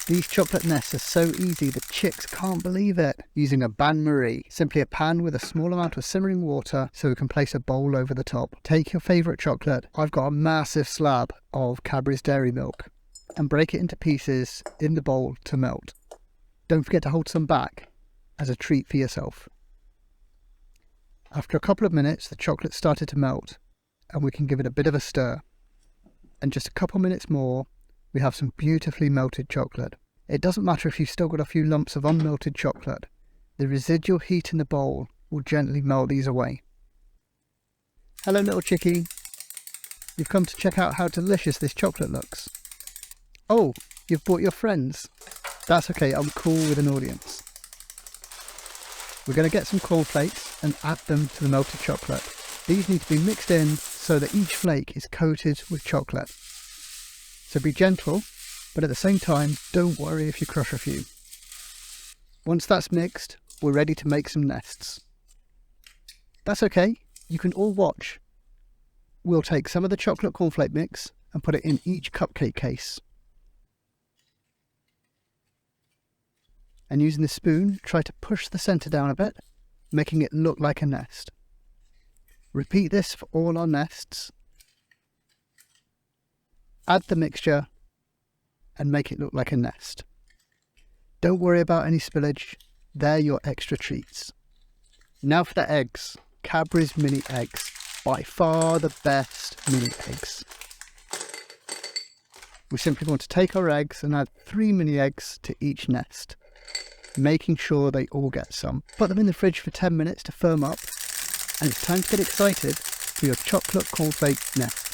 These chocolate nests are so easy the chicks can't believe it. Using a bain-marie, simply a pan with a small amount of simmering water so we can place a bowl over the top. Take your favourite chocolate, I've got a massive slab of Cadbury's dairy milk, and break it into pieces in the bowl to melt. Don't forget to hold some back as a treat for yourself. After a couple of minutes the chocolate started to melt and we can give it a bit of a stir. And just a couple minutes more, we have some beautifully melted chocolate. It doesn't matter if you've still got a few lumps of unmelted chocolate. The residual heat in the bowl will gently melt these away. Hello little chickie. You've come to check out how delicious this chocolate looks. Oh, you've brought your friends. That's okay, I'm cool with an audience. We're going to get some cornflakes and add them to the melted chocolate. These need to be mixed in so that each flake is coated with chocolate. So be gentle, but at the same time, don't worry if you crush a few. Once that's mixed, we're ready to make some nests. That's okay, you can all watch. We'll take some of the chocolate cornflake mix and put it in each cupcake case. And using the spoon, try to push the centre down a bit, making it look like a nest. Repeat this for all our nests. Add the mixture and make it look like a nest. Don't worry about any spillage, they're your extra treats. Now for the eggs. Cadbury's mini eggs, by far the best mini eggs. We simply want to take our eggs and add 3 mini eggs to each nest, making sure they all get some. Put them in the fridge for 10 minutes to firm up, and it's time to get excited for your chocolate cornflake nest.